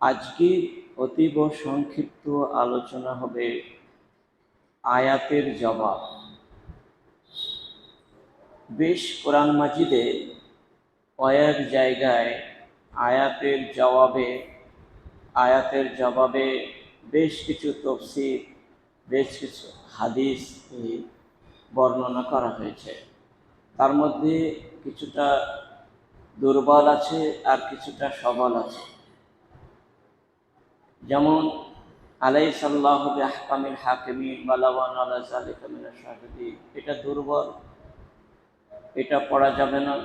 আজকের অতীব সংক্ষিপ্ত আলোচনা হবে আয়াতের জবাব। বেশ কোরআন মাজিদে কয়েক জায়গায় আয়াতের জবাবে বেশ কিছু তাফসীর, বেশ কিছু হাদিস বর্ণনা করা হয়েছে। তার মধ্যে কিছুটা দুর্বল আছে আর কিছুটা সবল আছে। যেমন আলাইসাল্লাহু বিআহকামিল হাকিমিন বালাওয়ান আলা যালিকা মিনাশ শাহিদিন, এটা দুর্বল, এটা পড়া যাবে না।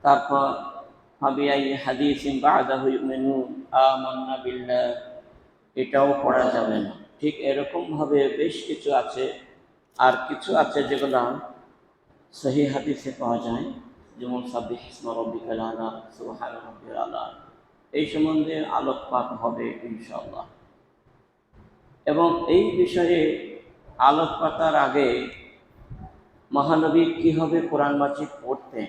তারপর ফাবিআই হাদিসিন বা'দাহু ইউমিনুন আমান্না বিল্লাহ, এটাও পড়া যাবে না। ঠিক এরকমভাবে বেশ কিছু আছে, আর কিছু আছে যেগুলো সহিহ হাদিসে পাওয়া যায়, যেমন সাব্বিহ ইসমা রাব্বিকাল আ'লা, সুবহানা রাব্বিল আ'লা, এই সম্বন্ধে আলোকপাত হবে ইনশাআল্লাহ। এবং এই বিষয়ে আলোকপাতার আগে মহানবী কীভাবে কোরআন মাজিদ পড়তেন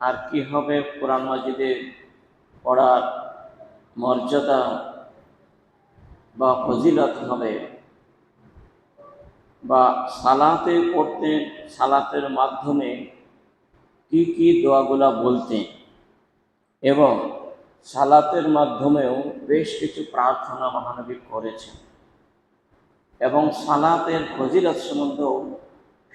আর কীভাবে কোরআন মাজিদের পড়ার মর্যাদা বা ফজিলত হবে, বা সালাতে পড়তেন, সালাতের মাধ্যমে কি কি দোয়াগুলা বলতেন, এবং সালাতের মাধ্যমেও বেশ কিছু প্রার্থনা মহানবী করেছেন, এবং সালাতের ফজিলত সম্বন্ধেও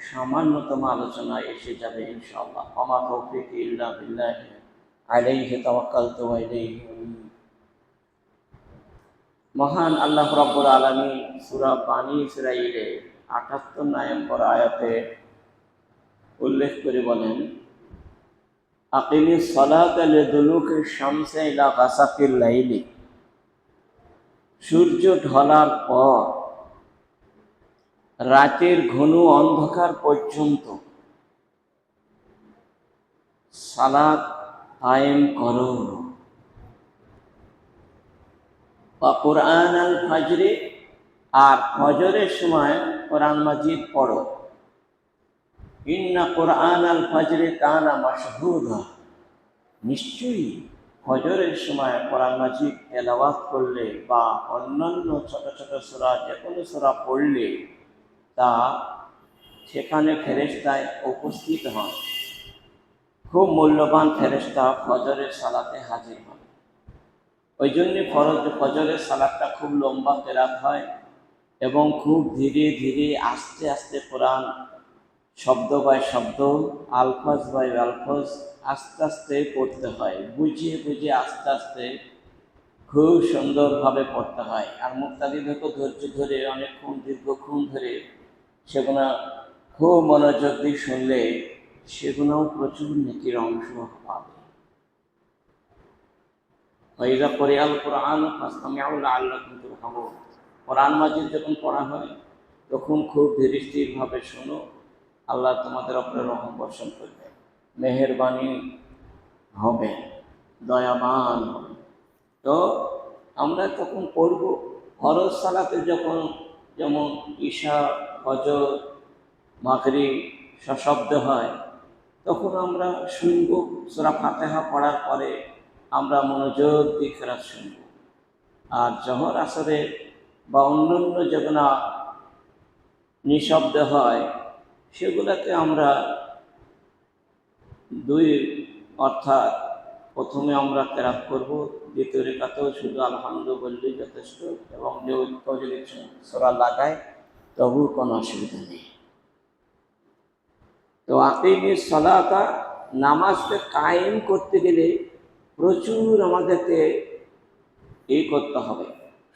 সামান্যতম আলোচনা এসে যাবে ইনশাআল্লাহ। ওমা তৌফিক ইল্লা বিল্লাহ, আলাইহি তাওয়াক্কালতু ওয়া ইলাইহি উনীব। মহান আল্লাহ রাব্বুল আলামিন সূরা বানী ইসরাঈলে ৭৮ নম্বর আয়াতে উল্লেখ করে বলেন, আকিমিস সালাতা লিদুলুকিশ শামসি ইলা গাসাকিল লাইলি, সূর্য ঢলার পর রাতের ঘন অন্ধকার পর্যন্ত সালাত কায়েম করো। বা কোরআন আল ফাজরে, আর ফজরের সময় কোরআন মাজিদ পড়ো। ইন্না কোরআন আল ফাজরে কানা মাশহুদা, নিশ্চয়ই ফজরের সময় কোরআন মাজিদ তেলাওয়াত করলে বা অন্যান্য ছোট ছোট সূরা, যে কোনো সূরা পড়লে তা সেখানে ফেরেশতায় উপস্থিত হন। খুব মূল্যবান ফেরেশতা ফজরের সালাতে হাজির হন। ওই জন্যে ফজরের সালাতটা খুব লম্বা কেরাত হয়, এবং খুব ধীরে ধীরে আস্তে আস্তে কোরআন শব্দ বাই শব্দ, আলফাজ বাই আলফাজ আস্তে আস্তে পড়তে হয়, বুঝিয়ে বুঝিয়ে আস্তে আস্তে খুব সুন্দরভাবে পড়তে হয়। আর মুক্তাদিদেরকে ধৈর্য ধরে অনেকক্ষণ দীর্ঘক্ষণ ধরে সেগুলো খুব মনোযোগ দিয়ে শুনলে সেগুলোও প্রচুর নেকির অংশ পাবে। ওয়াইযা কুরিআল কুরআন ফাসতামিউ লাআল্লাকুম তুরহামুন, কোরআন মাজিদ যখন পড়া হয় তখন খুব ধীরে স্থিরভাবে শোনো, আল্লাহ তোমাদের উপরে রহম বর্ষণ করবে, মেহেরবানি হবে, দয়াবান হবে। তো আমরা তখন পড়ব ফরজ সালাতে, যখন যেমন ঈশা, ফজর, মাগরিব সশব্দ হয়, তখন আমরা শুনব। সূরা ফাতিহা পড়ার পরে আমরা মনোযোগ দিয়ে কেরাত শুনব। আর জোহর আসরে বা অন্যান্য যেগুলো নিঃশব্দ হয় সেগুলোকে আমরা অর্থাৎ প্রথমে আমরা কেরাত করব, দ্বিতীয় রেখাতেও শুধু আলহামদুলিল্লাহ বললেই যথেষ্ট, এবং কেউ যদি সূরা লাগায় তবু কোনো অসুবিধা নেই। তো আকিমিস সালাতা, নামাজকে কায়েম করতে গেলে প্রচুর আমাদেরকে করতে হবে,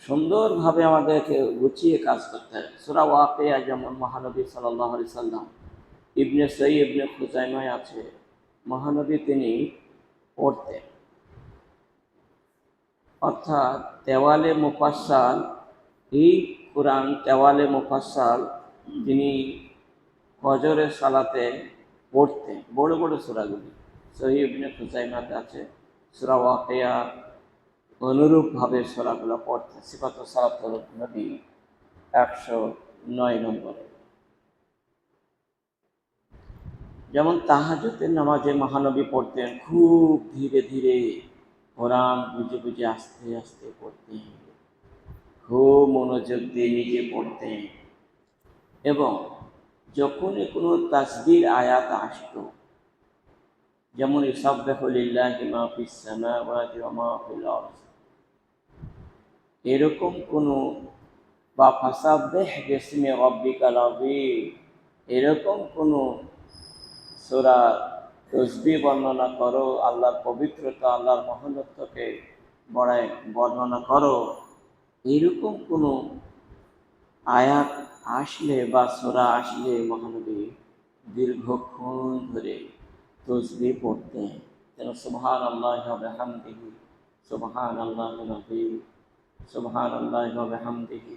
সুন্দরভাবে আমাদেরকে গুছিয়ে কাজ করতে হবে। সূরা ওয়াকিয়া যেমন মহানবী সাল্লাল্লাহু আলাইহি সাল্লাম, ইবনে সঈদ ইবনে খুজাইমায় আছে, মহানবী তিনি পড়তেন। অর্থাৎ দেওয়ালে মুফাসসাল, এই কোরআন দেওয়ালে মুফাসসাল তিনি ফজরের সালাতে পড়তেন, বড় বড় সূরাগুলি। সহিহ ইবনে খুজাইমাতে আছে। সূরা ওয়াকিয়া অনুরূপভাবে সূরাগুলো পড়তেন। সিফাতুস সালাতুন নবী 109 নম্বরে। যেমন তাহাজ্জুদের নামাজে মহানবী পড়তেন খুব ধীরে ধীরে, কোরআন বুঝে বুঝে আস্তে আস্তে পড়তেন, খুব মনোযোগ দিয়ে নিজে পড়তেন। এবং যখনই কোনো তাসবির আয়াত আসতো, যেমন ইউসাব্বিহু লিল্লাহি মা ফিস সামাওয়াতি ওয়া মা ফিল আরদ, এরকম কোনো, বা ফাসাব্বিহ বিসমি রাব্বিকাল আযীম, এরকম কোনো সূরা তসবিহ বর্ণনা করো, আল্লাহর পবিত্রতা, আল্লাহর মহত্বকে বড়ায় বর্ণনা করো, এরকম কোনো আয়াত আসলে বা সূরা আসলে মহানবী দীর্ঘক্ষণ ধরে তসবিহ পড়তেন। যেন সুবহানাল্লাহি ওয়া বিহামদিহি, সুবহানাল্লাহিল আযীম, সুবহানাল্লাহি ওয়া বিহামদিহি,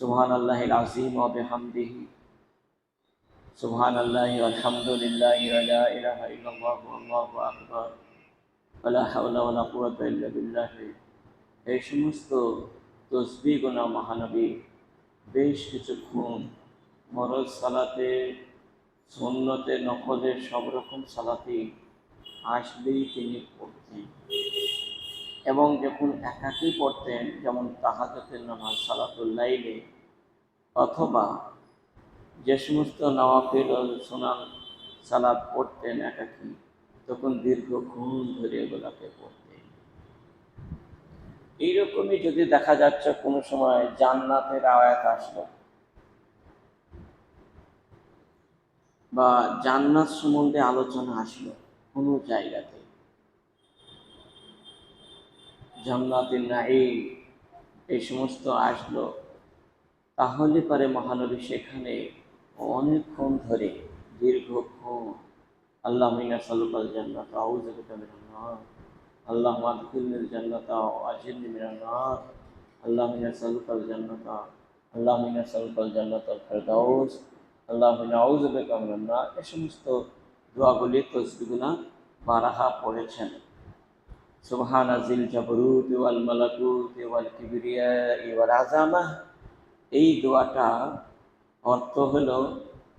সুবহানাল্লাহিল আযীম ওয়া বিহামদিহি, সুবহানাল্লাহি ওয়ালহামদুলিল্লাহি ওয়া লা ইলাহা ইল্লাল্লাহু আল্লাহু আকবার ওয়া লা হাওলা ওয়া লা কুওয়াতা ইল্লা বিল্লাহ। এই সমস্ত তসবিহগুলো মহানবী বেশ কিছুক্ষণ ফরজ সালাতে, সুন্নতে, নফলে সব রকম সালাতেই আসলেই তিনি পড়তেন। এবং যখন একাকী পড়তেন, যেমন তাহাজ্জুদের নামাজ, সালাতুল লাইলে, অথবা যে সমস্ত নওয়াফিল ও সুনান সালাত পড়তেন একাকী, তখন দীর্ঘক্ষণ ধরে এগুলাকে পড়তেন। এইরকমই যদি দেখা যাচ্ছে কোনো সময় জান্নাতের আয়াত আসলো বা জান্নাত সম্বন্ধে আলোচনা আসলো কোনো জায়গাতে, জান্নাতের নাঈম এই সমস্ত আসলো, তাহলে পরে মহানবী সেখানে অনেকক্ষণ ধরে দীর্ঘক্ষণ আল্লাহুম্মা ইন্নী আসআলুকাল জান্নাতা ওয়া আউযু বিকা মিনান নার, আল্লাহুম্মা আদখিলনিল জান্নাতা ওয়া আজিরনি মিনান নার, আল্লাহুম্মা ইন্নী আসআলুকাল জান্নাতা, আল্লাহুম্মা ইন্নী আসআলুকাল জান্নাতাল ফিরদাউস, আল্লাহুম্মা ইন্নী আউযু বিকা মিনান নার, এই সমস্ত দোয়াগুলি, তসবিহগুলো বারাহা পড়েছেন। সুবহানা জিল জাবরুতি ওয়াল মালাকুতি ওয়াল কিবরিয়াই ওয়াল আযামাহ, এই দোয়াটা অর্থ হলো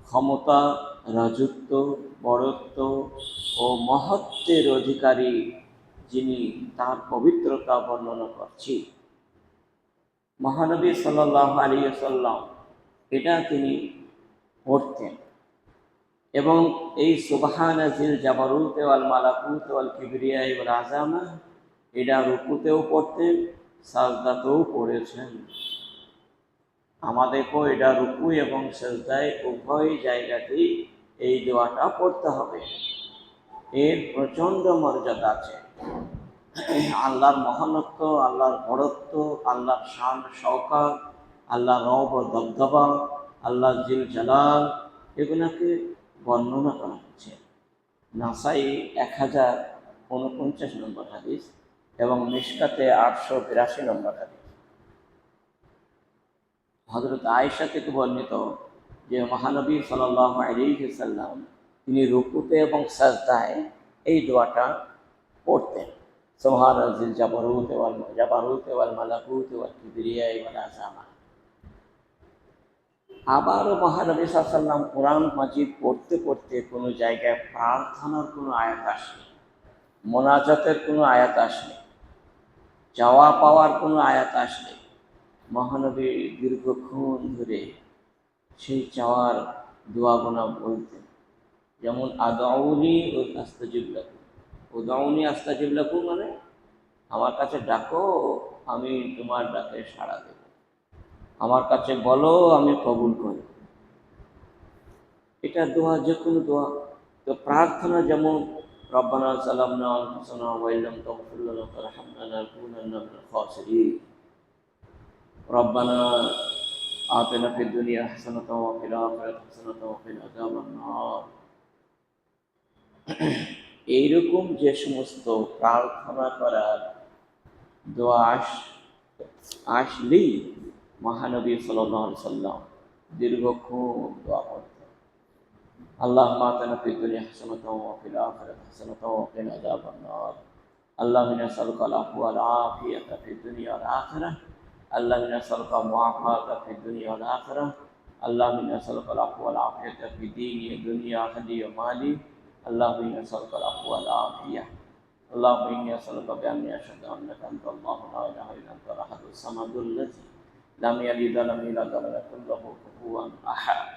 ক্ষমতা, রাজত্ব, বড়ত্ব ও মহত্বের অধিকারী যিনি, তার পবিত্রতা বর্ণনা করছি। মহানবী সাল্লাল্লাহু আলাইহি ওয়াসাল্লাম এটা তিনি পড়তেন। এবং এই সুবহানা জিল জাবারুতি ওয়াল মালাকুতি ওয়াল কিবরিয়াই ওয়াল আযামাহ, এটা রুকুতেও পড়তেন, সাজদাতেও পড়েছেন। আমাদেরকেও এটা রুকু এবং সেজদায় উভয় জায়গাতেই এই দোয়াটা পড়তে হবে। এর প্রচণ্ড মর্যাদা আছে। আল্লাহর মহানত্ব, আল্লাহর বড়ত্ব, আল্লাহর শান শওকাত, আল্লাহর রব ও দবদবা, আল্লাহ জিল জালাল, এগুলাকে বর্ণনা করা হচ্ছে। নাসাই 1049 নম্বর হাদিস এবং মিশকাতে 882 নম্বর হাদিস। হযরত আয়েশা থেকে বর্ণিত যে মহানবী সাল্লাল্লাহু আলাইহি ওয়াসাল্লাম তিনি রুকুতে এবং সাজদায় এই দোয়াটা পড়তেন, সুবহানা জিল জাবারুতি ওয়াল মালাকুতি ওয়াল কিবরিয়াই ওয়াল আযামাহ। আবারও মহানবী সাল্লাল্লাহু আলাইহি ওয়াসাল্লাম কোরআন মাজিদ পড়তে পড়তে কোনো জায়গায় প্রার্থনার কোনো আয়াত আসলে, মোনাজাতের কোনো আয়াত আসলে, চাওয়া পাওয়ার কোনো আয়াত আসলে, মহানবী দীর্ঘক্ষণ ধরে সেই চাওয়ার দোয়াগুনা বলতেন। যেমন আদউনি আস্তাজিব লাকুম, উদউনি আস্তাজিব লাকুম মানে আমার কাছে ডাকো, আমি তোমার ডাকে সাড়া দেব, আমার কাছে বলো, আমি কবুল করি। এটা দোয়া, যে কোনো দোয়া। তো প্রার্থনা যেমন রব্বানা যালামনা আনফুসানা ওয়া ইল্লাম তাগফির লানা ওয়া তারহামনা লানাকুনান্না মিনাল খাসিরিন, রব্বানা আতিনা ফিদ দুনিয়া হাসানাতাও ওয়া ফিল আখিরাতি হাসানাতাও ওয়া কিনা আযাবান নার। এইরকম যে সমস্ত প্রার্থনা করার দোয়া আসলেই মহানবী সাল্লাল্লাহু আলাইহি ওয়াসাল্লাম দীর্ঘক্ষণ দোয়া করতেন। আল্লাহুম্মা আতিনা ফিদ দুনিয়া হাসানাতাও ওয়া ফিল আখিরাতি হাসানাতাও ওয়া কিনা আযাবান নার। আল্লাহুম্মা ইন্নী আসআলুকাল আফওয়া ওয়াল আফিয়াতা ফিদ দুনিয়া ওয়াল আখিরাহ। আল্লাহুম্মা ইন্নী আসআলুকা মুআফাতা ফিদ দুনিয়া ওয়াল আখিরাহ। আল্লাহুম্মা ইন্নী আসআলুকাল আফওয়া ওয়াল আফিয়াতা ফি দীনি ওয়া দুনিয়া আহলি ওয়া মালি। আল্লাহুম্মা ইন্নী আসআলুকাল আফওয়া ওয়াল আফিয়াহ। আল্লাহুম্মা ইন্নী আসআলুকা বিআন্নী আশহাদু আন্নাকা আনতাল্লাহু লা ইলাহা ইল্লা আনতাল আহাদুস সামাদুল লাযী লাম ইয়ালিদ ওয়া লাম ইউলাদ ওয়া লাম ইয়াকুল লাহু কুফুওয়ান আহাদ।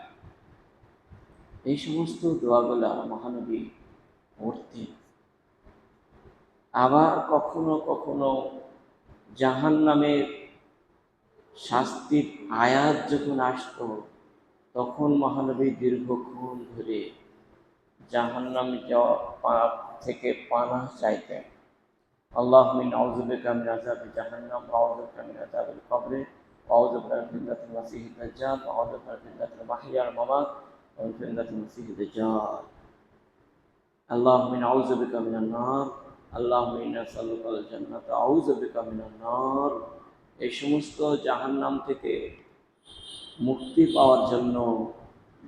এই সমস্ত দোয়াগুলা মহানবী পড়তেন। আবার কখনো কখনো জাহান্নামের শাস্তির আয়াত যখন আসতো, তখন মহানবী দীর্ঘক্ষণ ধরে জাহান্নাম যাওয়া থেকে পানাহ চাইতেন। আল্লাহুম্মা ইন্নী আউযু বিকা মিন আযাবি জাহান্নাম ওয়া আউযু বিকা মিন আযাবিল কবর ওয়া আউযু বিকা মিন ফিতনাতিল মাসীহিদ দাজ্জাল ওয়া আউযু বিকা মিন ফিতনাতিল মাহইয়া ওয়াল মামাত ওয়া মিন ফিতনাতিল মাসীহিদ দাজ্জাল। আল্লাহুম্মা ইন্নী আউযু বিকা মিনান নার আল্লাহুম্মা ইন্নী আসআলুকাল জান্নাতা ওয়া আউযু বিকা মিনান নার। এই সমস্ত জাহান্নাম থেকে মুক্তি পাওয়ার জন্য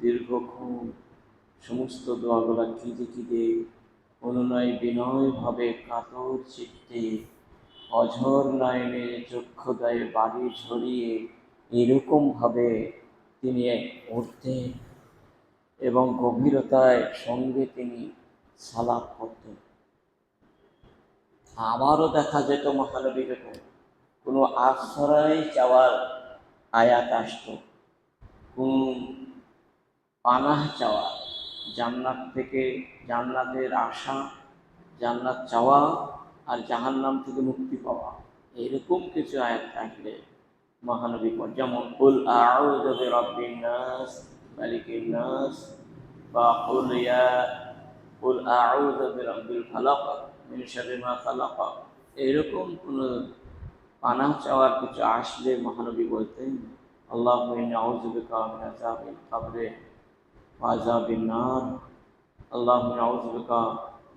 দীর্ঘক্ষণ সমস্ত দোয়াগুলা কেঁদে অনুনয় বিনয়ভাবে কাতর চিত্তে অঝর নয়নে চক্ষুদয়ে বাড়ি ঝরিয়ে এরকমভাবে তিনি উঠতেন এবং গভীরতায় সঙ্গে তিনি সালাত করতেন। আবারও দেখা যেত মহানবী যখন কোনো আশ্রয় চাওয়ার আয়াত আসত, কোন পানাহ চাওয়া, জান্নাত থেকে জান্নাতের আশা, জান্নাত চাওয়া আর জাহান্নাম থেকে মুক্তি পাওয়া, এরকম কিছু আয়াত থাকলে মহানবী যেমন কুল আউযু বিরাব্বিন নাস মালিকিন নাস বা কুল আউযু বিরাব্বিল ফালাক মিন শাররি মা খালাক, এরকম কোনো পানাহ চাওয়ার কিছু আসলে মহানবী বলতেন আল্লাহুম্মা ইন্নী আউযু বিকা মিন আযাবিল কবর ওয়া আযাবিন নার আল্লাহুম্মা ইন্নী আউযু বিকা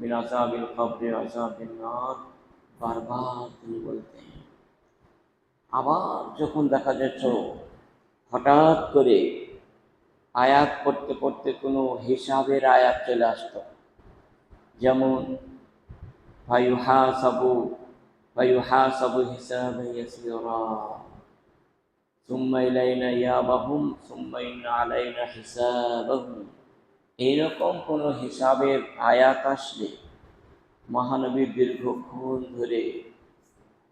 মিন আযাবিল কবর ওয়া আযাবিন নার। বারবার তিনি বলতেন। আবার যখন দেখা যেত হঠাৎ করে আয়াত পড়তে পড়তে কোনো হিসাবের আয়াত চলে আসত, যেমন ফায়ুহাসাবু হিসাবান ইয়াসীরা সুম্মা ইলাইনা ইয়াবাহুম সুম্মা ইন্না আলাইনা হিসাবাহুম। এইরকম কোনো হিসাবের আয়াত আসলে মহানবী দীর্ঘক্ষণ ধরে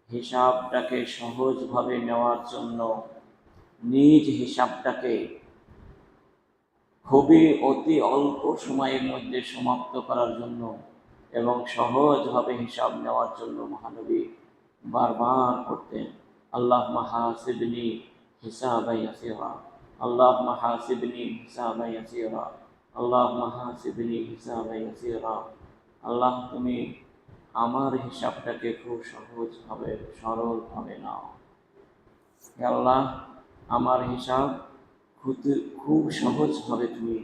হিসাবটাকে সহজভাবে নেওয়ার জন্য, নিজ হিসাবটাকে খুবই অতি অল্প সময়ের মধ্যে সমাপ্ত করার জন্য এবং সহজভাবে হিসাব নেওয়ার জন্য মহানবী বারবার করতেন আল্লাহুম্মা হাসিবনি হিসাবান ইয়াসীরা আল্লাহুম্মা হাসিবনি হিসাবান ইয়াসীরা আল্লাহুম্মা হাসিবনি হিসাবান ইয়াসীরা। আল্লাহ, তুমি আমার হিসাবটাকে খুব সহজভাবে সরলভাবে নাও। হে আল্লাহ, আমার হিসাব খুব সহজভাবে তুমি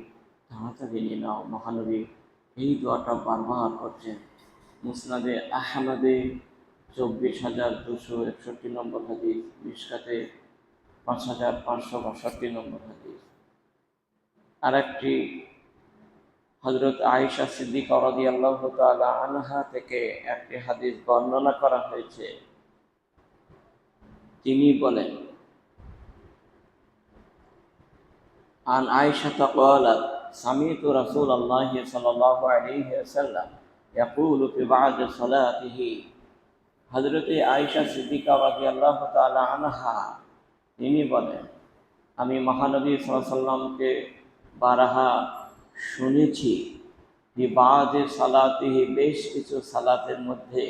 তাড়াতাড়ি নিয়ে নাও। মহানবী এই দোয়াটা বারবার করছেন। মুসনাদে আহমদে 24,261 নম্বর হাদিস, মিশকাতে 5,562 নম্বর হাদিস। আর একটি হযরত আয়েশা সিদ্দিকা রাদিয়াল্লাহু তাআলা আনহা থেকে একটি হাদিস বর্ণনা করা হয়েছে। তিনি বলেন আন আয়েশা ক্বালাত সামি'তু রাসূলুল্লাহি সাল্লাল্লাহু আলাইহি ওয়াসাল্লাম ইয়াকুলু ফি বা'দি সালাতিহি। হযরত আয়েশা সিদ্দিকা রাদিয়াল্লাহু তাআলা আনহা তিনি বলেন, আমি মহানবী সাল্লাল্লাহু আলাইহি ওয়াসাল্লামকে বারহা শুনেছি যে বা'দে সালাতিহি, বেশ কিছু সালাতের মধ্যে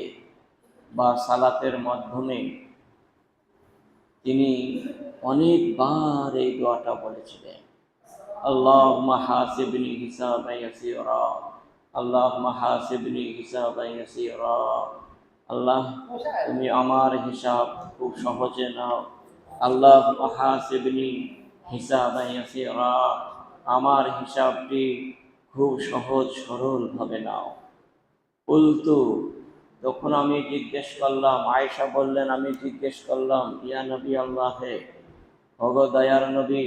বা সালাতের মাধ্যমে তিনি অনেকবার এই দোয়াটা বলেছিলেন আল্লাহুম্মা হাসিবনি হিসাবান ইয়াসীরা আল্লাহুম্মা হাসিবনি হিসাবান ইয়াসীরা। আল্লাহ, তুমি আমার হিসাব খুব সহজে নাও। আল্লাহুম্মা হাসিবনি হিসাবান ইয়াসীরা, আমার হিসাবটি খুব সহজ সরলভাবে নাও। কুলতু, তখন আমি জিজ্ঞেস করলাম, আয়েশা বললেন, আমি জিজ্ঞেস করলাম, ইয়া নবী আল্লাহ, হে ওগো দয়ার নবী,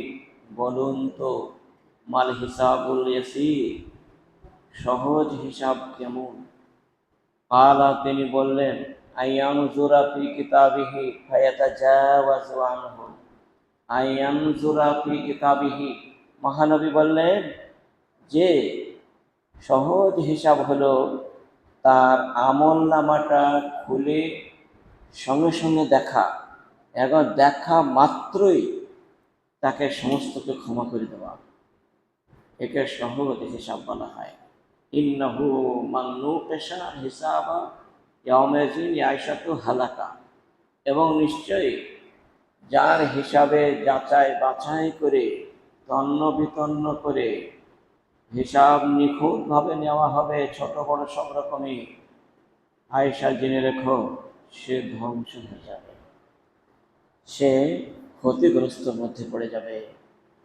বলুন তো মাল হিসাবুল ইয়াসীর, সহজ হিসাব কেমন? ক্বালা, তিনি বললেন, আইয়ানজুরা ফি কিতাবিহি ফায়াতাজাওয়াজু আনহু। আইয়ানজুরা ফি কিতাবিহি, মহানবী বললেন যে সহজ হিসাব হলো তার আমল নামাটা খুলে সঙ্গে সঙ্গে দেখা, এখন দেখা মাত্রই তাকে সমস্তকে ক্ষমা করে দেওয়া, একে সহগতি হিসাব বলা হয়। ইন্নাহু মান নুকিশা হিসাবা ইয়াউমাইযিন ইয়াশাতু হালাকা, এবং নিশ্চয়ই যার হিসাবে যাচাই বাছাই করে তন্ন বিতন্ন করে হিসাব নিখুঁতভাবে নেওয়া হবে, ছোট বড় সব রকমই, আয়েশা জেনে রেখো সে ধ্বংস হয়ে যাবে, সে ক্ষতিগ্রস্ত মধ্যে পড়ে যাবে।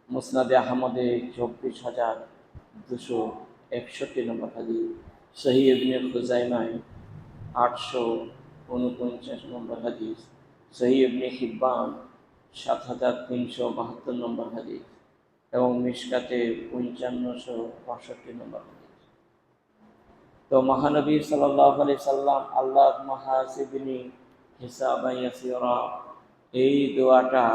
মুসনাদে আহমদে 24,261 নম্বর হাদিস, সহিহ ইবনে খুজাইমায় 849 নম্বর হাদিস, সহিহ ইবনে হিব্বান 7372 নম্বর হাদিস, এবং মিশকাতে 5562 নম্বর হাদিস। তো মহানবী সাল্লাল্লাহু আলাইহি সাল্লাম আল্লাহ মাহাসিবিনী হিসাবান ইয়াসিরা, এই দোয়াটা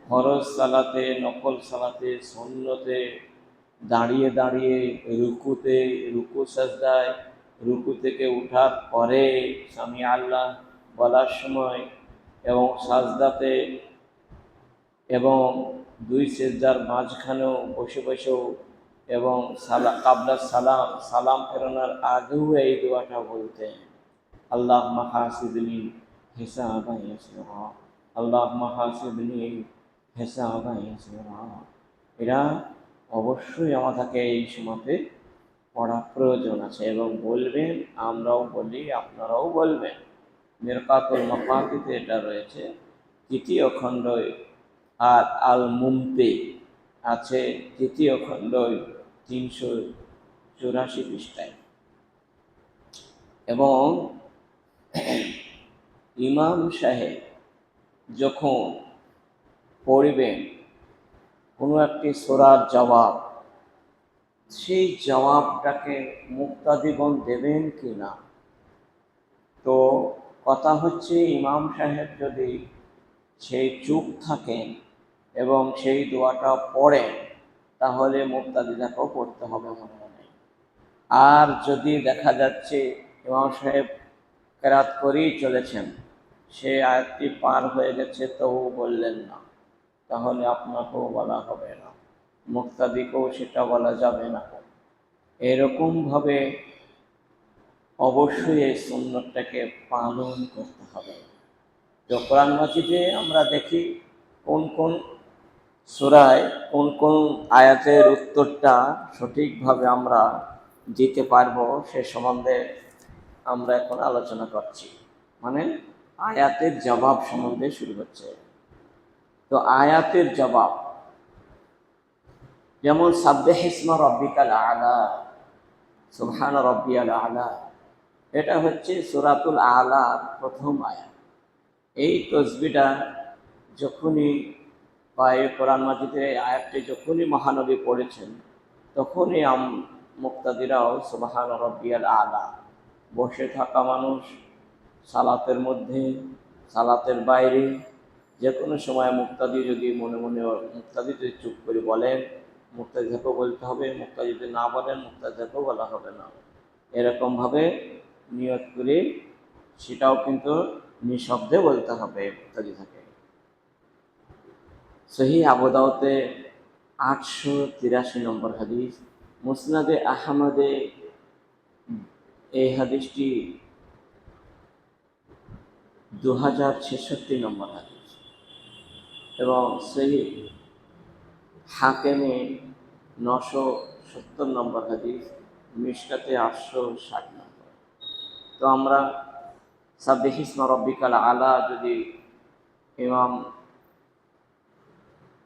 ফরজ সালাতে, নফল সালাতে, সুন্নতে, দাঁড়িয়ে দাঁড়িয়ে, রুকুতে, রুকু সাজদায়, রুকু থেকে উঠার পরে, সামি আল্লাহ বলার সময়, এবং সাজদাতে, এবং দুই সেজদার মাঝখানেও বসে বসেও, এবং কাবলা সালাম, সালাম ফেরানোর আগেও এই দোয়াটা বলতেন। আল্লাহ মাহাসিবনি হিসাবান ইয়াসিরা, আল্লাহ মাহাসিবনি হিসাবান ইয়াসিরা। এরা অবশ্যই আমাদেরকে এই সময়তে পড়া প্রয়োজন আছে, এবং বলবেন, আমরাও বলি, আপনারাও বলবেন। মিরকাতুল মাফাতিতে এটা রয়েছে, তৃতীয় খণ্ড, আর আল মুমতি আছে তৃতীয় খণ্ড 384 পৃষ্ঠায়। এবং ইমাম সাহেব যখন পড়বেন কোনো একটি সূরার জবাব, সেই জবাবটাকে মুক্তাদিগণ দেবেন কি না। তো কথা হচ্ছে, ইমাম সাহেব যদি সেই চুপ থাকেন এবং সেই দোয়াটা পড়েন, তাহলে মুক্তাদিদাকেও পড়তে হবে মনে মনে। আর যদি দেখা যাচ্ছে ইমাম সাহেব কেরাত করেই চলেছেন, সে আয়াতটি পার হয়ে গেছে তবু বললেন না, তাহলে আপনাকেও বলা হবে না, মুক্তাদিকেও সেটা বলা যাবে না। এরকমভাবে অবশ্যই এই সুন্নতটাকে পালন করতে হবে। তো কোরআন মাজিদে আমরা দেখি কোন কোন সূরায় কোন কোন আয়াতের উত্তরটা সঠিকভাবে আমরা দিতে পারবো, সে সম্বন্ধে আমরা এখন আলোচনা করছি। মানে আয়াতের জবাব সম্বন্ধে শুরু হচ্ছে। তো আয়াতের জবাব যেমন সাব্বিহ ইসমা রাব্বিকাল আলা, সুবহান রাব্বিয়াল আলা, এটা হচ্ছে সূরাতুল আলার প্রথম আয়াত। এই তসবিহটা যখনই, বা এই কোরআন মাজিদের এই আয়াতটি যখনই মহানবী পড়েছেন, তখনই মুক্তাদিরাও সুবহান রাব্বিয়াল আলা, বসে থাকা মানুষ, সালাতের মধ্যে, সালাতের বাইরে, যে কোনো সময় মুক্তাদি যদি মনে মনে, মুক্তাদি যদি চুপ করে বলেন, মুক্তাদিকেও বলতে হবে, মুক্তাদি যদি না বলেন, মুক্তাদিকেও বলা হবে না। এরকমভাবে নিয়ত করে সেটাও কিন্তু নিঃশব্দে বলতে হবে মুক্তাদি থাকে। সহিহ আবু দাউদে 883 নম্বর হাদিস, মুসনাদে আহমদে এই হাদিসটি 2066 নম্বর হাদিস, এবং সহিহ হাকিমে 970 নম্বর হাদিস, মিশকাতে 860 নম্বর। তো আমরা সাব্বিহ ইসমা রাব্বিকাল আলা যদি ইমাম,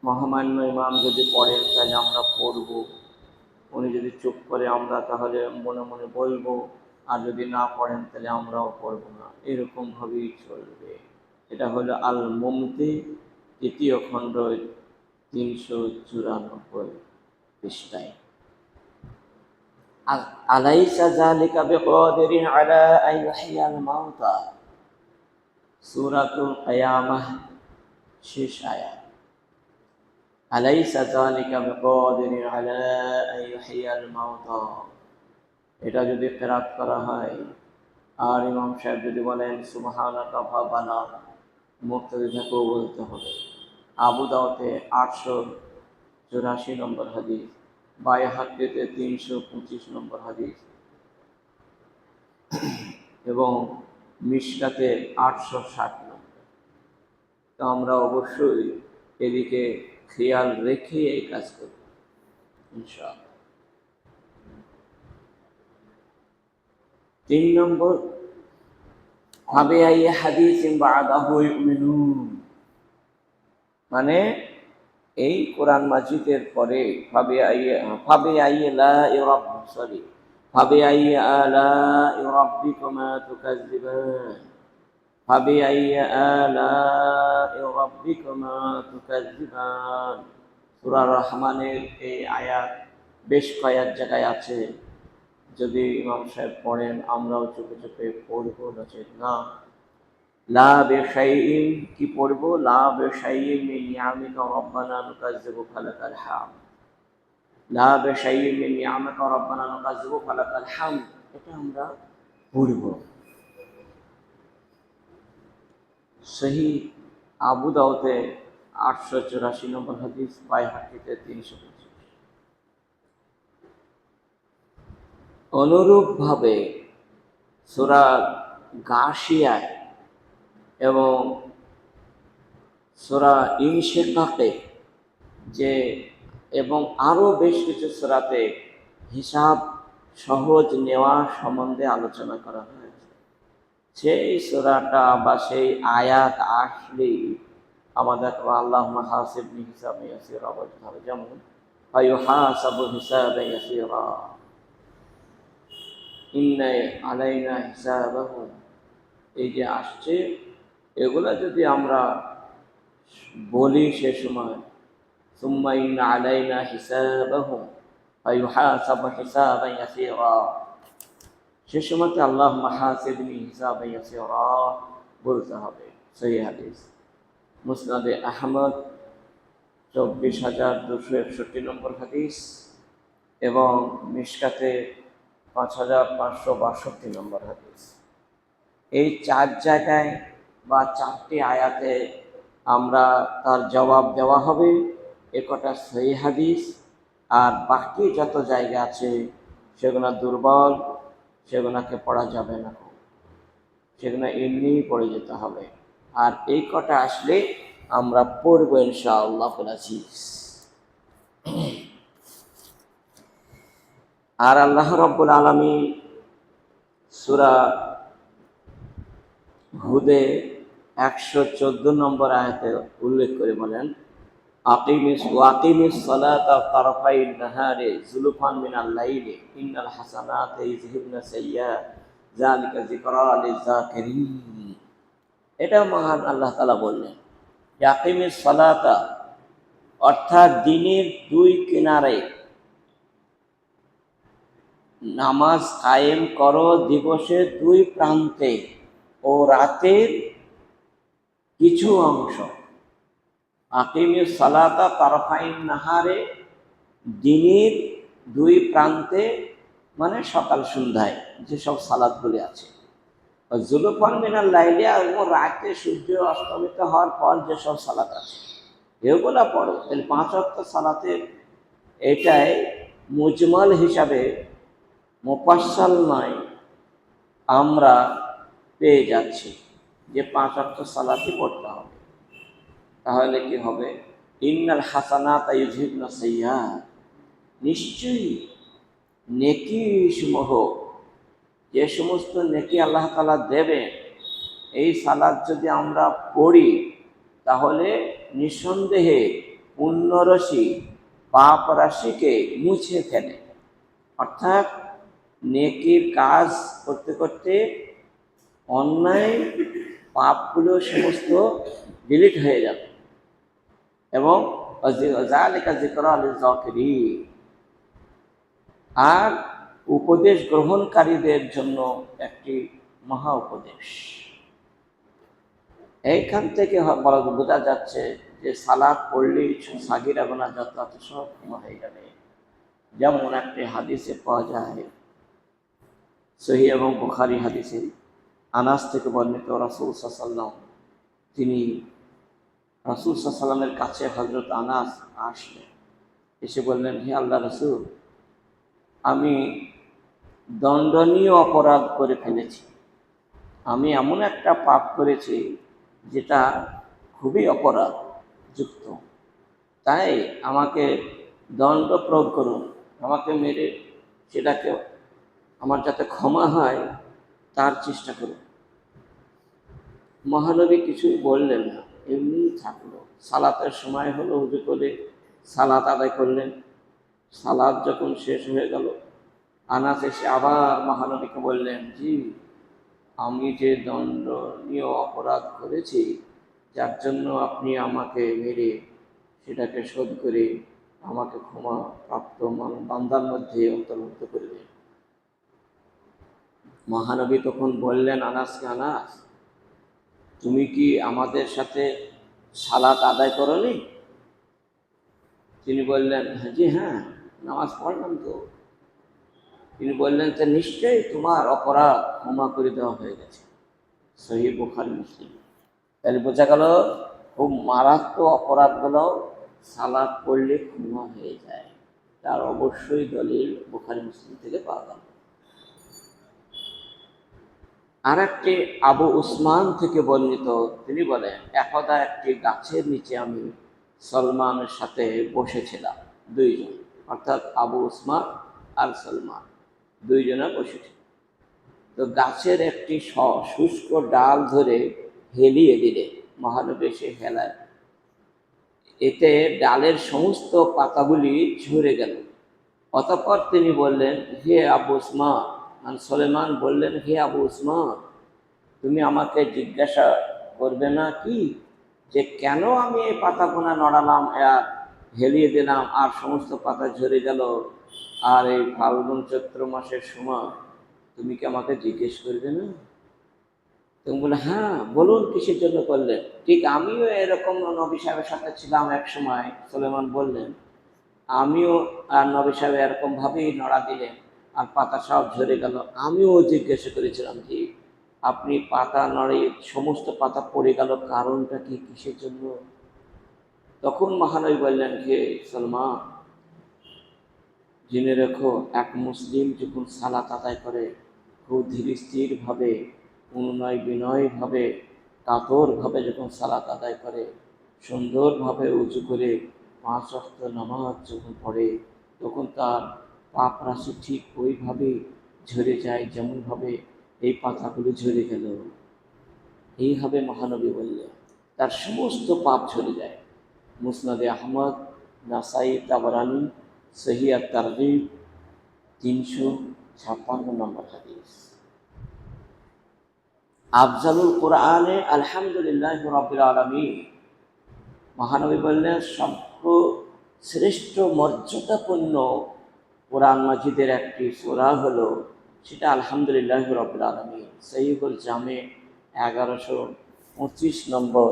মহামান্য ইমাম যদি পড়েন, তাহলে আমরা পড়ব। উনি যদি চুপ করে আমরা তাহলে মনে মনে বলবো, আর যদি না পড়েন তাহলে আমরাও পড়ব না, এরকমভাবেই চলবে। এটা হলো আল মুমতি, তৃতীয় খণ্ড 394 পৃষ্ঠায়। আলাইসা যালিকা বিকাদিরিন আলা আন ইহইয়াল মাউতা, সূরাতুল কিয়ামাহ, শেষ আয়াত। আলাইসা যালিকা বিকাদিরিন আলা আন ইহইয়াল মাউতা, এটা যদি কেরাত করা হয় আর ইমাম সাহেব যদি বলেন সুবহানাকা ফাবালা, মুক্তাদি থেকেও বলতে হবে। আবু দাউদে 884 নম্বর হাদিস, বাইহাকিতে 325 নম্বর হাদিস এবং মিশকাতে 860 নম্বর। তো আমরা অবশ্যই এদিকে খেয়াল রেখে এই কাজ করব ইনশাআল্লাহ। 3 নম্বর, ফাবিআই হাদিসিন বাদাহু ইউমিনুন, মানে এই কোরআন মাজিদের পরে ফাবিআই আলাই রাব্বিকুমা তুকাজ্জিবান, ফাবিআই আলাই রাব্বিকুমা তুকাজ্জিবান। সূরা রহমানের এই আয়াত বেশ কয়েক জায়গায় আছে। যদি ইমাম সাহেব পড়েন আমরাও চুপে চুপে পড়বো, নচেত না। লা বিশাইইন কি পড়বো? লা বিশাইইন মিন নিআমিকা রাব্বানা নুকাজ্জিবু ফালাকাল হামদ। লা বিশাইইন মিন নিআমিকা রাব্বানা নুকাজ্জিবু ফালাকাল হামদ, এটা আমরা পড়বো। সহিহ আবু দাউদে 884 নম্বর হাদিস, বাইহাকিতে 325। অনুরূপভাবে সূরা গাশিয়ায় এবং সূরা ইনশিকাকে এবং আরও বেশ কিছু সূরাতে হিসাব সহজ নেওয়া সম্বন্ধে আলোচনা করা হয়েছে। সেই সূরাটা বা সেই আয়াত আসলেই আমাদের আল্লাহুম্মা হাসিবনি হিসাবান ইয়াসীরা বলতে হবে, যেমন ফায়ুহাসাবু হিসাবান ইয়াসীরা, ইন্না আলাইনা হিসাবাহুম, এই যে আসছে, এগুলা যদি আমরা বলি সে সময় সুম্মা ইন্না আলাইনা হিসাবাহুম ফায়ুহাসাবু হিসাবান ইয়াসীরা, সে সময়তে আল্লাহুম্মা হাসিবনি হিসাবান ইয়াসীরা বলতে হবে। সহিহ হাদিস, মুসনাদে আহমদ 24261 নম্বর হাদিস এবং মিশকাতে 5562 নম্বর হাদিস। এই 4 জায়গায় বা 4টি আয়াতে আমরা তার জবাব দেওয়া হবে, একটা সহিহ হাদিস। আর বাকি যত জায়গা আছে সেগুলো দুর্বল, সেগুলোকে পড়া যাবে না, সেগুলো এমনিই পড়ে যেতে হবে। আর এই কটা আসলে আমরা পড়ব ইনশাআল্লাহ বলেছিস। আর আল্লাহ রাব্বুল আলামিন সূরা হুদে 114 নম্বর আয়াতে উল্লেখ করে বলেন, আকিমিস সালাতা তারফাইন নাহারি যুলফান মিনাল লাইলি ইন্নাল হাসানাতি ইযহিবনা সাইয়্যাত যালিকা যিকরা লিয-যাকিরিন। এটা মহান আল্লাহ তাআলা বললেন, আকিমিস সালাতা, অর্থাৎ দিনের 2 কিনারে নামাজ কায়েম করো, দিবসের 2 প্রান্তে ও রাতের কিছু অংশ। আকিমিস সালাতা তারফাইন নাহারে, দিনের 2 প্রান্তে মানে সকাল সন্ধ্যায় যেসব সালাতগুলি আছে, যুলফান মিনাল লাইলি, এবং রাতে সূর্য অস্তমিত হওয়ার পর যেসব সালাত আছে এগুলা পড়ো। তাহলে 5 ওয়াক্ত সালাতের এটাই মুজমাল হিসাবে, মুফাসসাল নয়, আমরা পেয়ে যাচ্ছি যে 5 ওয়াক্ত সালাতই পড়তে হবে। তাহলে কি হবে? ইন্নাল হাসানাতা ইযহিবনা সাইয়্যাত, নিশ্চয়ই নেকি সমূহ, যে সমস্ত নেকি আল্লাহ তাআলা দেবেন, এই সালাত যদি আমরা পড়ি তাহলে নিঃসন্দেহে পুণ্যরাশি পাপ রাশিকে মুছে ফেলে। অর্থাৎ নেকির কাজ করতে করতে অন্যায় পাপগুলো সমস্ত ডিলিট হয়ে যাবে। এবং যালিকা যিকরা লিয-যাকিরিন, আর উপদেশ গ্রহণকারীদের জন্য একটি মহা উপদেশ। এইখান থেকে বোঝা যাচ্ছে যে সালাত পড়লেই সাগীরা গুনাহ যত সব ক্ষমা হয়ে যাবে। যেমন একটি হাদিসে পাওয়া যায়, সহিহ এবং বুখারী হাদিসে আনাস থেকে বর্ণিত, রাসূল সাল্লাল্লাহু আলাইহি ওয়াসাল্লাম তিনি রাসূল সাল্লাল্লাহু আলাইহি ওয়াসাল্লামের কাছে হযরত আনাস আসলেন, এসে বললেন, হে আল্লাহ রাসূল, আমি দণ্ডনীয় অপরাধ করে ফেলেছি। আমি এমন একটা পাপ করেছি যেটা খুবই অপরাধ যুক্ত, তাই আমাকে দণ্ড প্রয়োগ করুন, আমাকে মেরে সেটাকে আমার যাতে ক্ষমা হয় তার চেষ্টা করুন। মহানবী কিছুই বললেন না, এমনিই থাকলো। সালাতের সময় হলো, হুজু করে সালাত আদায় করলেন। সালাত যখন শেষ হয়ে গেল, আনাস এসে আবার মহানবীকে বললেন, জি, আমি যে দণ্ডনীয় অপরাধ করেছি, যার জন্য আপনি আমাকে মেরে সেটাকে শোধ করে আমাকে ক্ষমা প্রাপ্ত বান্দার মধ্যে অন্তর্ভুক্ত করে দেন। মহানবী তখন বললেন আনাসকে, আনাস, তুমি কি আমাদের সাথে সালাত আদায় করনি? তিনি বললেন, জি হ্যাঁ, নামাজ পড়লাম তো। তিনি বললেন, যে নিশ্চয়ই তোমার অপরাধ ক্ষমা করে দেওয়া হয়ে গেছে। সহিহ বুখারী মুসলিম। তাহলে বোঝা গেল খুব মারাত্মক অপরাধগুলো সালাত পড়লে ক্ষমা হয়ে যায়। তার অবশ্যই দলিল বুখারী মুসলিম থেকে পাওয়া গেল। আর একটি আবু উসমান থেকে বর্ণিত, তিনি বলেন, একদা একটি গাছের নিচে আমি সলমানের সাথে বসেছিলাম, দুইজন, অর্থাৎ আবু উসমান আর সলমান দুইজনে বসেছিল। তো গাছের একটি শুষ্ক ডাল ধরে হেলিয়ে দিলে, মহানবী সে হেলায়, এতে ডালের সমস্ত পাতাগুলি ঝরে গেল। অতঃপর তিনি বললেন, হে আবু উসমান, সলেমান বললেন, হে আবু উসমান, তুমি আমাকে জিজ্ঞাসা করবে না কি যে কেন আমি এই পাতাগুনা নড়ালাম আর হেলিয়ে দিলাম আর সমস্ত পাতা ঝরে গেল, আর এই ফাল্গুন চৈত্র মাসের সময় তুমি কি আমাকে জিজ্ঞেস করবে না? তুমি বলে, হ্যাঁ বলুন, কিসের জন্য করলেন? ঠিক আমিও এরকম নবী সাহেবের সাথে ছিলাম এক সময়। সুলেমান বললেন, আমিও আর নবী সাহেব এরকমভাবেই নড়া দিলেন আর পাতা সব ঝরে গেল। আমিও জিজ্ঞাসা করেছিলাম যে আপনি পাতা নড়ে সমস্ত পাতা পড়ে গেল, কারণটা কি, কিসের জন্য? তখন মহানবী বললেন, হে সলমান, জেনে রেখো, এক মুসলিম যখন সালাত আদায় করে খুব ধীর স্থিরভাবে, অনুনয় বিনয়ভাবে, কাতরভাবে যখন সালাত আদায় করে, সুন্দরভাবে উঁচু করে 5 ওয়াক্ত নামাজ যখন পড়ে, তখন তার পাপ রাশি ঠিক ওইভাবেই ঝরে যায় যেমনভাবে এই পাতাগুলো ঝরে গেল। এইভাবে মহানবী বললেন তার সমস্ত পাপ ঝরে যায়। মুসনাদে আহমদ, নাসাই, তাবরানি, সহিহ আত-তারগীব, 356 নম্বর হাদিস। আফজালুল কোরআনে আলহামদুলিল্লাহ রাব্বিল আলামিন। মহানবী বললেন, সর্বশ্রেষ্ঠ মর্যাদাপূর্ণ কোরআন মাজিদের একটি সূরা হলো সেটা আলহামদুলিল্লাহ রাব্বিল আলামিন। সহিহুল জামে 1125 নম্বর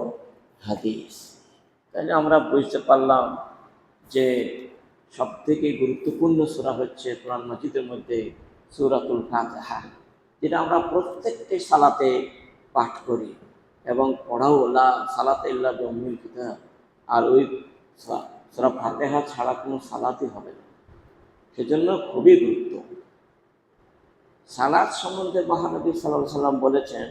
হাদিস। তাহলে আমরা বুঝতে পারলাম যে সবথেকে গুরুত্বপূর্ণ সূরা হচ্ছে কোরআন মাজিদের মধ্যে সূরাতুল ফাতিহা, যেটা আমরা প্রত্যেকটি সালাতে পাঠ করি এবং পড়াও, লা সালাতে ইল্লা বিউম্মিল কিতাব। আর ওই সূরা ফাতিহা ছাড়া কোনো সালাতই হবে না, সেজন্য খুবই গুরুত্ব। সালাত সম্বন্ধে মহানবী সাল্লাল্লাহু আলাইহি ওয়াসাল্লাম বলেছেন,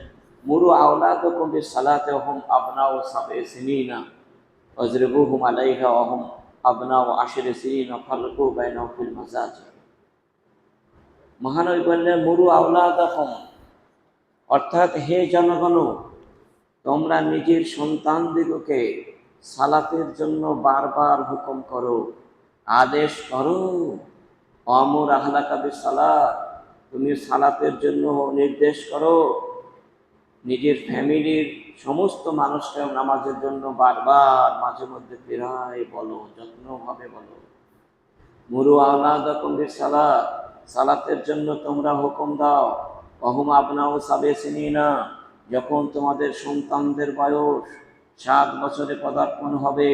মুরু আওলাদাকুম বিস-সালাতি ওয়া হুম আবনাউ 7 সিনিনা ওয়াজরিবুহুম আলাইহা ওয়া হুম আবনাউ 10 সিনিনা ফারকু বাইনাহুম ফিল মাসাজিদ। মহানবী বললেন, মুরু আওলাদাকুম, অর্থাৎ হে জনগণ, তোমরা নিজের সন্তানদিগকে সালাতের জন্য বারবার হুকুম করো, আদেশ করো। আমুর আহলাকা বিস-সালাত, তুমি সালাতের জন্য নির্দেশ করো। নিজের ফ্যামিলির সমস্ত মানুষকে নামাজের জন্য বারবার মাঝে মধ্যে ফেরায় বলো, যত্নভাবে বলো। মুরু আওলাদাকুম বিস-সালাত, সালাতের জন্য তোমরা হুকুম দাও। ওহুম আবনাউ 7 সিনিনা, যখন তোমাদের সন্তানদের বয়স 7 বছরে পদার্পণ হবে,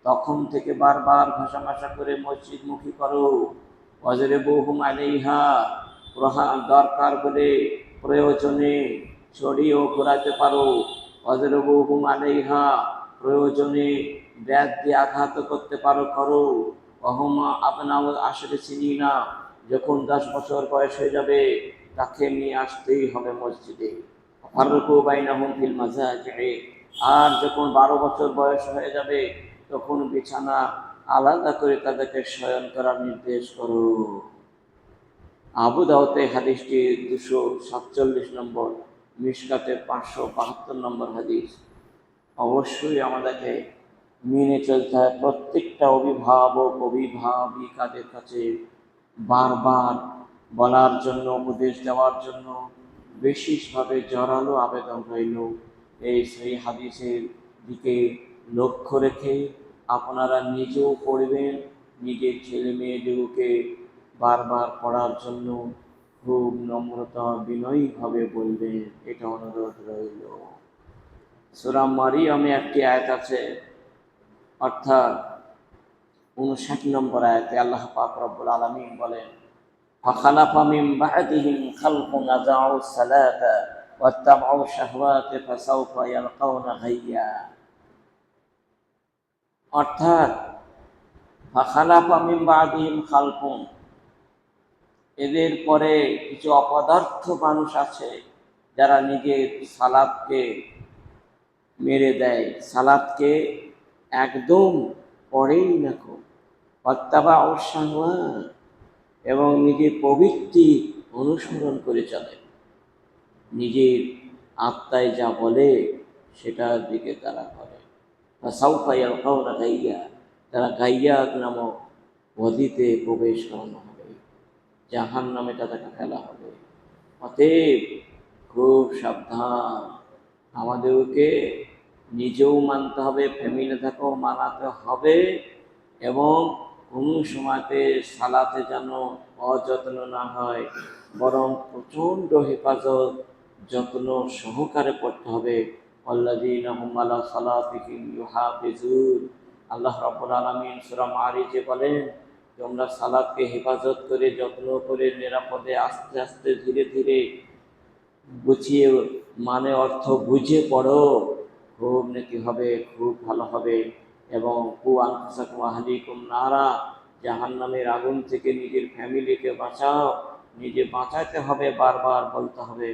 তখন থেকে বারবার ঘষা করে মসজিদমুখী করো। ওয়াজরিবুহুম আলাইহা, দরকার বলে প্রয়োজনে ছড়িয়েও ঘোরাতে পারো। অজরবহুম আলাইহা, প্রয়োজনে ব্যাট দিয়ে আঘাত করতে পারো, করো। অহমা আপনাও আসলে চিনি না, যখন 10 বছর বয়স হয়ে যাবে তাকে নিয়ে আসতেই হবে মসজিদে। ফারুকু বাইনাহুম ফিল মাজাজি'i, আর যখন 12 বছর বয়স হয়ে যাবে তখন বিছানা আলাদা করে তাদেরকে শয়ন করার নির্দেশ করো। আবু দাউদে হাদিসটি 247 নম্বর, মিশকাতে 572 নম্বর হাদিস। অবশ্যই আমাদেরকে মেনে চলতে হয়। প্রত্যেকটা অভিভাবক অভিভাবিকাদের কাছে বারবার বলার জন্য, উপদেশ দেওয়ার জন্য বিশেষভাবে জোরালো আবেদন রইল। এই সেই হাদিসের দিকে লক্ষ্য রেখে আপনারা নিজেও পড়বেন, নিজের ছেলে মেয়েদেরকে বারবার পড়ার জন্য খুব নম্রতা বিনয়ীভাবে বলবেন, এটা অনুরোধ রইল। সূরা মারিয়ামে একটি আয়াত আছে, অর্থাৎ 59 নম্বর আয়াতে আল্লাহ পাক রব্বুল আলামিন বলেন, ফাখালাফা মিন বা'দিহিম খালফুন আযাউস সালাতা ওয়াত্তাবাউ শাহওয়াতি ফাসাউফা ইয়ালকাউনা গাইয়্যা। অর্থাৎ ফাখালাফা মিন বা'দিহিম খালফুন, এদের পরে কিছু অপদার্থ মানুষ আছে যারা নিজের সালাতকে মেরে দেয়, সালাতকে একদম পড়েই না কো। ওয়াত্তাবাউ শাহওয়াত, এবং নিজের প্রবৃত্তি অনুসরণ করে চলে, নিজের আত্মায় যা বলে সেটার দিকে তারা করে। ফাসাউফা ইয়ালকাউনা গাইয়্যা, তারা গাইয়্যা নামক নদীতে প্রবেশ করানো হবে, জাহান্নামে তাদেরকে ফেলা হবে। অতএব খুব সাবধান, আমাদেরকে নিজেও মানতে হবে, ফ্যামিলি থেকেও মানাতে হবে, এবং কোনো সময়তে সালাতে যেন অযত্ন না হয়, বরং প্রচণ্ড হেফাজত যত্ন সহকারে পড়তে হবে। আল্লাযীনা হুম আলা সালাতিহিম ইউহাফিজুন, আল্লাহ রাব্বুল আলামিন সূরা মারিজে বলেন, তোমরা সালাতকে হেফাজত করে, যত্ন করে, নিরাপদে, আস্তে আস্তে, ধীরে ধীরে, গুছিয়ে, মানে অর্থ বুঝে পড়ো, খুব নেকি হবে, খুব ভালো হবে। এবং কু আনফুসাকুম আহলিকুম নারা, জাহান্নামের আগুন থেকে নিজের ফ্যামিলিকে বাঁচাও, নিজে বাঁচাতে হবে, বারবার বলতে হবে।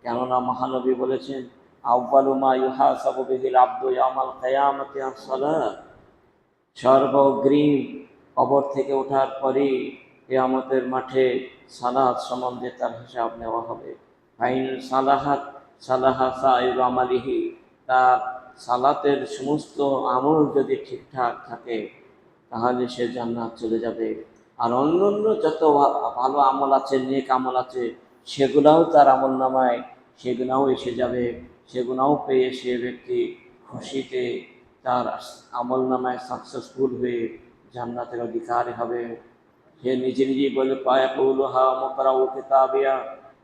কেননা মহানবী বলেছেন, আউয়ালু মা ইউহাসাবু বিহিল আবদু ইয়াউমাল কিয়ামাতি আস-সালাত, সর্বগ্রিম কবর থেকে ওঠার পরই কিয়ামতের মাঠে সালাত সম্বন্ধে তার হিসাব নেওয়া হবে। ফাইন সালাহাত সালাহা সাইরু আমালিহি, তার সালাতের সমস্ত আমল যদি ঠিকঠাক থাকে তাহলে সে জান্নাত চলে যাবে। আর অন্য অন্য যত ভালো আমল আছে, নেক আমল আছে, সেগুলাও তার আমল নামায়, সেগুলাও এসে যাবে, সেগুলাও পেয়ে সে ব্যক্তি খুশিতে তার আমল নামায় সাকসেসফুল হয়ে জান্নাতের অধিকারী হবে। সে নিজে নিজেই বলে, ফায়াকুলুহা মুকরাউ কিতাবিয়া,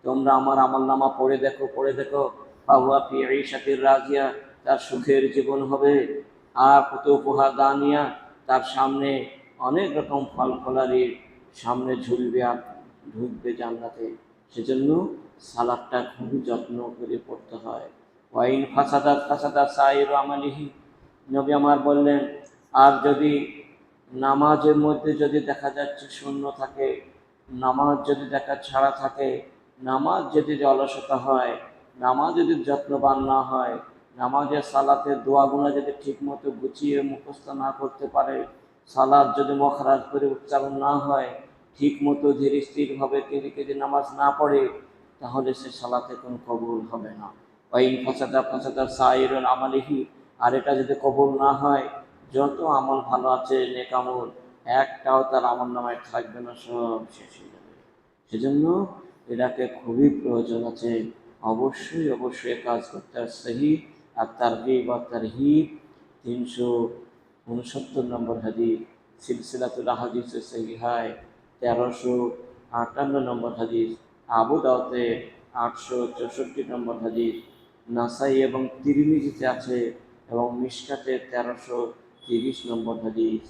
তোমরা আমার আমল নামা পড়ে দেখো, পড়ে দেখো। ফাহুয়া ফি ঈশাতির রাজিয়া, তার সুখের জীবন হবে। আর কুতুফুহা দানিয়া, তার সামনে অনেক রকম ফল ফলারির সামনে ঝুলবে আর ঢুকবে জান্নাতে। সেজন্য সালাদটা খুবই যত্ন করে পড়তে হয়। ওয়াইন ফাসাদাত ফাসাদাত সাইরু আমালিহি, নবী আমার বললেন, আর যদি নামাজের মধ্যে যদি দেখা যাচ্ছে শূন্য থাকে, নামাজ যদি দেখা ছাড়া থাকে, নামাজ যদি অলসতা হয়, নামাজ যদি যত্নবান না হয়, নামাজের সালাতের দোয়াগুলো যদি ঠিকমতো গুছিয়ে মুখস্থ না করতে পারে, সালাত যদি মখরাজ করে উচ্চারণ না হয়, ঠিকমতো ধীরে স্থিরভাবে যদি নামাজ না পড়ে, তাহলে সে সালাতে কোনো কবুল হবে না। ওয়াইন ফাসাদা ফাসাদা সাইরুন আমালিহি, আর এটা যদি কবুল না হয়, যত আমল ভালো আছে, নেক আমল, একটাও তার আমল নামায় থাকবে না, সব শেষ হয়ে যাবে। সেজন্য এটাকে খুবই প্রয়োজন আছে, অবশ্যই অবশ্যই কাজ করতে হয়। সহি আর তারগিব আর তারহিব 369 নম্বর হাদিস, সিলসিলাতুল আহাদিস সহিহায় 1358 নম্বর হাদিস, আবু দাউদে 864 নম্বর হাদিস, নাসাই এবং তিরমিজিতে আছে, এবং মিশকাতে 1330 নম্বর হাদিস।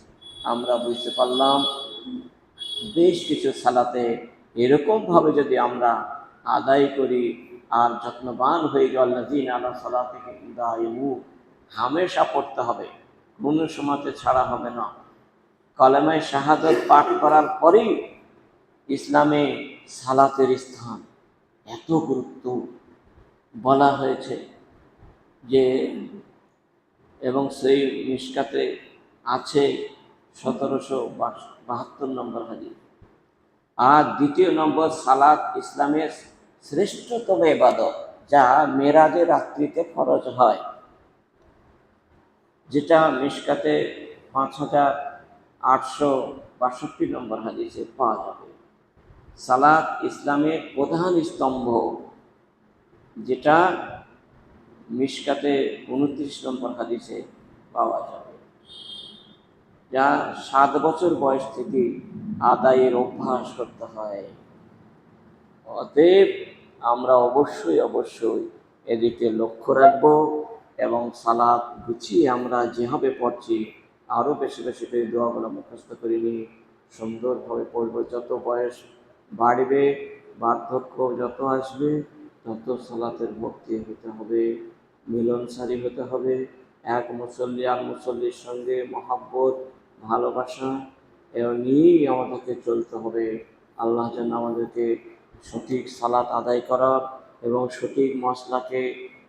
আমরা বুঝতে পারলাম বেশ কিছু সালাতে এরকমভাবে যদি আমরা আদায় করি আর যত্নবান হয়ে গেল আল্লাযীনা আলা সালাতিহিম দায়িমুন, হামেশা পড়তে হবে, কোনো সময়তে ছাড়া হবে না। কালেমায়ে শাহাদাত পাঠ করার পরেই ইসলামে সালাতের স্থান, এত গুরুত্ব বলা হয়েছে যে, এবং সেই মিশকাতে আছে 1772 নম্বর হাদিস। আর দ্বিতীয় নম্বর, সালাত ইসলামের শ্রেষ্ঠতম ইবাদত, যা মেরাজের রাত্রিতে ফরজ হয়, যেটা মিশকাতে 5862 নম্বর হাদিসে পাওয়া যাবে। সালাত ইসলামের প্রধান স্তম্ভ, যেটা মিশকাতে 29 নম্বর হাদিসে পাওয়া যাবে, যা 7 বছর বয়স থেকে আদায়ের অভ্যাস করতে হয়। অতএব আমরা অবশ্যই এদিকে লক্ষ্য রাখব এবং সালাত গুছিয়ে আমরা যেভাবে পড়ছি আরও বেশি বেশি করে দোয়াগুলো মুখস্থ করে নিয়ে সুন্দরভাবে পড়ব। যত বয়স বাড়বে, বার্ধক্য যত আসবে, তত সালাতের ভক্তি হতে হবে, মিলনসারী হতে হবে, এক মুসল্লি আর মুসল্লির সঙ্গে মহাব্বত, ভালোবাসা নিয়েই আমাদেরকে চলতে হবে। আল্লাহ যেন আমাদেরকে সঠিক সালাত আদায় করার এবং সঠিক মসলাকে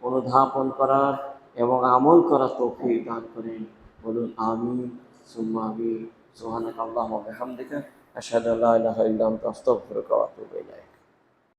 অনুধাবন করার এবং আমল করার তৌফিক দান করেন। বলুন আমিন সুম্মা আমিন। সুবহানাকাল্লাহুম্মা ওয়া বিহামদিকা আশহাদু আল্লা ইলাহা ইল্লা আনতা আস্তাগফিরুকা ওয়া আতুবু ইলাইক।